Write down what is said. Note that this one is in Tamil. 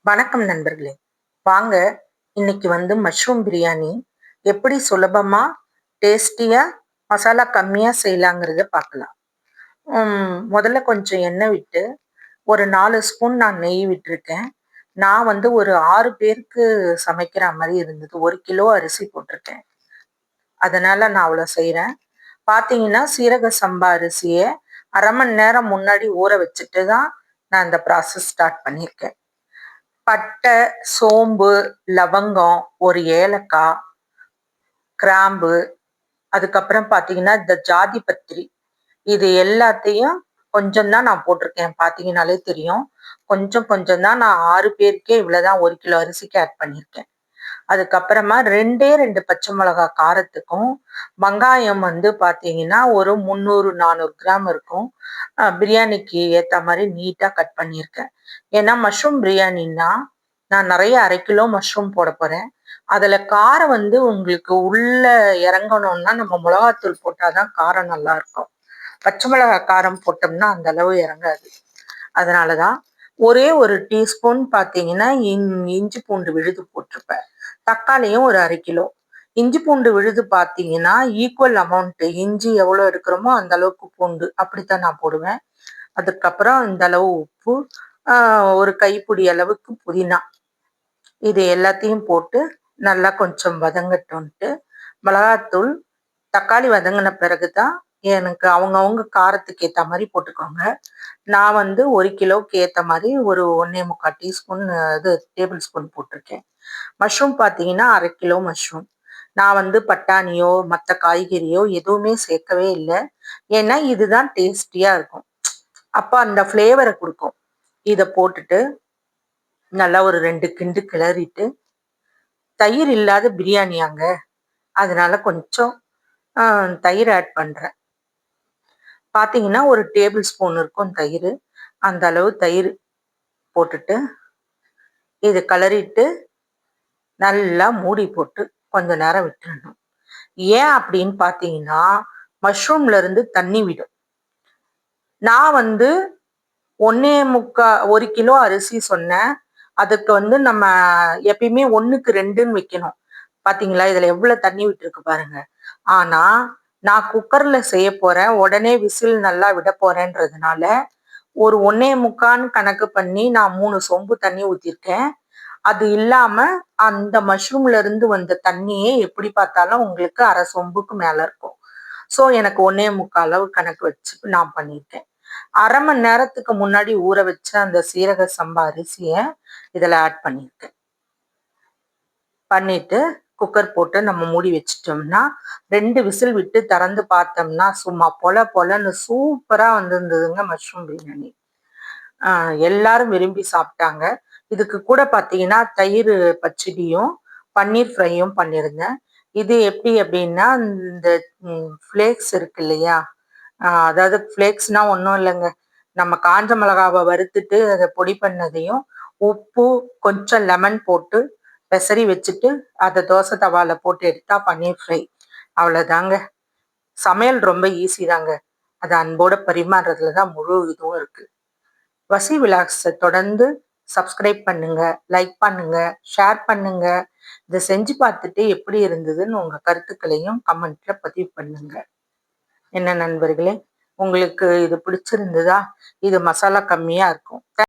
வணக்கம் நண்பர்களே. வாங்க இன்னைக்கு மஷ்ரூம் பிரியாணி எப்படி சுலபமா, டேஸ்டியா, மசாலா கம்மியா செய்யலாங்கிறத பார்க்கலாம். முதல்ல கொஞ்சம் எண்ணெய் விட்டு, ஒரு 4 ஸ்பூன் நான் நெய் விட்டுருக்கேன். நான் ஒரு 6 பேருக்கு சமைக்கிற மாரி இருந்தது. 1 கிலோ அரிசி போட்டிருக்கேன். அதனால நான் அவ்வளோ செய்றேன். பார்த்தீங்கன்னா, சீரக சம்பா அரிசிய 1/2 மணி நேரம் முன்னாடி ஊற வச்சுட்டு தான் நான் இந்த ப்ராசஸ் ஸ்டார்ட் பண்ணியிருக்கேன். பட்டை, சோம்பு, லவங்கம், ஒரு ஏலக்காய், கிராம்பு, அதுக்கப்புறம் பார்த்தீங்கன்னா, இந்த ஜாதி பத்திரி இது எல்லாத்தையும் கொஞ்சம் தான் நான் போட்டிருக்கேன். பார்த்தீங்கன்னாலே தெரியும். கொஞ்சம் கொஞ்சம் தான் நான் 6 பேருக்கே இவ்வளோதான் 1 கிலோ அரிசிக்கு ஆட் பண்ணியிருக்கேன். அதுக்கப்புறமா 2 பச்சை மிளகா காரத்துக்கும், வெங்காயம் பார்த்தீங்கன்னா, ஒரு 300, 400 கிராம் இருக்கும். பிரியாணிக்கு ஏத்த மாரி நீட்டா கட் பண்ணியிருக்கேன். ஏன்னா மஷ்ரூம் பிரியாணின்னா, நான் நெறைய 1/2 கிலோ மஷ்ரூம் போடப் போறேன். அதுல காரம் உங்களுக்கு உள்ள இறங்கணும்னா, நம்ம மிளகாத்தூள் போட்டா தான் காரம் நல்லாருக்கும். பச்சை மிளகா காரம் போட்டோம்னா, அந்த அளவு இறங்காது. அதனால தான் ஒரே 1 டீஸ்பூன் பார்த்தீங்கன்னா, இஞ்சி பூண்டு விழுது போட்டிருப்பேன். தக்காளியும் ஒரு 1/2 கிலோ. இஞ்சி பூண்டு விழுது பார்த்தீங்கன்னா, ஈக்குவல் அமௌண்ட் இஞ்சி எவ்வளோ எடுக்கிறோமோ அந்த அளவுக்கு பூண்டு. அப்படித்தான் நான் போடுவேன். அதுக்கப்புறம் இந்த அளவு உப்பு, ஒரு கைப்பிடி அளவுக்கு புதினா. இது எல்லாத்தையும் போட்டு நல்லா கொஞ்சம் வதங்கட்டும்ன்ட்டு, மிளகாத்தூள், தக்காளி வதங்கின பிறகு தான் எனக்கு அவங்கவங்க காரத்துக்கு ஏத்த மாரி போட்டுக்கோங்க. நான் 1 கிலோவுக்கு ஏத்த மாரி ஒரு 1 1/4 டீஸ்பூன் டேபிள் ஸ்பூன் போட்டிருக்கேன். மஷ்ரூம் பார்த்தீங்கன்னா, 1/2 கிலோ மஷ்ரூம். நான் பட்டாணியோ, மத்த காய்கறியோ எதுவுமே சேர்க்கவே இல்ல. ஏன்னா, இதுதான் டேஸ்டியா இருக்கும். அப்ப அந்த ஃப்ளேவர குடுக்கும். இத போட்டுட்டு, நல்லா ஒரு 2 கிண்டு கிளறிட்டு, தயிர் இல்லாத பிரியாணியாங்க. அதனால கொஞ்சம் தயிர் ஆட் பண்றேன். பார்த்தீங்கன்னா, ஒரு டேபிள் ஸ்பூன் இருக்கும் தயிரு. அந்த அளவு தயிர் போட்டுட்டு, இது கிளறிட்டு, நல்லா மூடி போட்டு கொஞ்ச நேரம் விட்டுறணும். ஏன் அப்படின்னு பார்த்தீங்கன்னா, மஷ்ரூம்ல இருந்து தண்ணி விடும். நான் 1 கிலோ அரிசி சொன்னேன். அதுக்கு நம்ம எப்பயுமே 1க்கு 2ன்னு வைக்கணும். பார்த்தீங்களா? இதுல எவ்வளவு தண்ணி விட்டுருக்கு பாருங்க. ஆனா, நான் குக்கர்ல செய்யப் போறேன். உடனே விசில் நல்லா விடப் போறேன்றதுனால, ஒரு 1 1/4ன்னு கணக்கு பண்ணி நான் 3 சொம்பு தண்ணி ஊத்திருக்கேன். அது இல்லாம அந்த மஷ்ரூம்ல இருந்து வந்த தண்ணியே எப்படி பார்த்தாலும் உங்களுக்கு 1/2 சொம்புக்கு மேல இருக்கும். ஸோ எனக்கு 1 1/4 அளவு கணக்கு வச்சு நான் பண்ணியிருக்கேன். 1/2 மணி நேரத்துக்கு முன்னாடி ஊற வச்ச அந்த சீரக சம்பா அரிசிய இதுல ஆட் பண்ணியிருக்கேன். பண்ணிட்டு குக்கர் போட்டு நம்ம மூடி வச்சுட்டோம்னா, 2 விசில் விட்டு திறந்து பார்த்தோம்னா, சும்மா பொல பொலன்னு சூப்பரா வந்திருந்ததுங்க மஷ்ரூம் பிரியாணி. எல்லாரும் விரும்பி சாப்பிட்டாங்க. இதுக்கு கூட பார்த்தீங்கன்னா, தயிர் பச்சடியும், பன்னீர் ஃப்ரையும் பண்ணியிருந்தேன். இது எப்படி அப்படின்னா, இந்த ஃப்ளேக்ஸ் இருக்கு இல்லையா? அதாவது ஃப்ளேக்ஸ்னா ஒண்ணும் இல்லங்க. நம்ம காஞ்ச மிளகாவ வறுத்துட்டு அத பொடி பண்ணதையும், உப்பு, கொஞ்சம் லெமன் போட்டு பெசறி வச்சுட்டு, அத தோசை தவால போட்டு எடுத்தா பன்னீர் ஃப்ரை. அவ்வளோதாங்க. சமையல் ரொம்ப ஈஸி தாங்க. அத அன்போட பரிமாறுறதுல தான் முழு இதுவும் இருக்கு. வசி விலாக்ஸ தொடர்ந்து சப்ஸ்கிரைப் பண்ணுங்க, லைக் பண்ணுங்க, ஷேர் பண்ணுங்க. இத செஞ்சு பார்த்துட்டு எப்படி இருந்ததுன்னு உங்க கருத்துக்களையும் கமெண்ட்ல பதிவு பண்ணுங்க. என்ன நண்பர்களே, உங்களுக்கு இது பிடிச்சிருந்ததா? இது மசாலா கம்மியா இருக்கும்.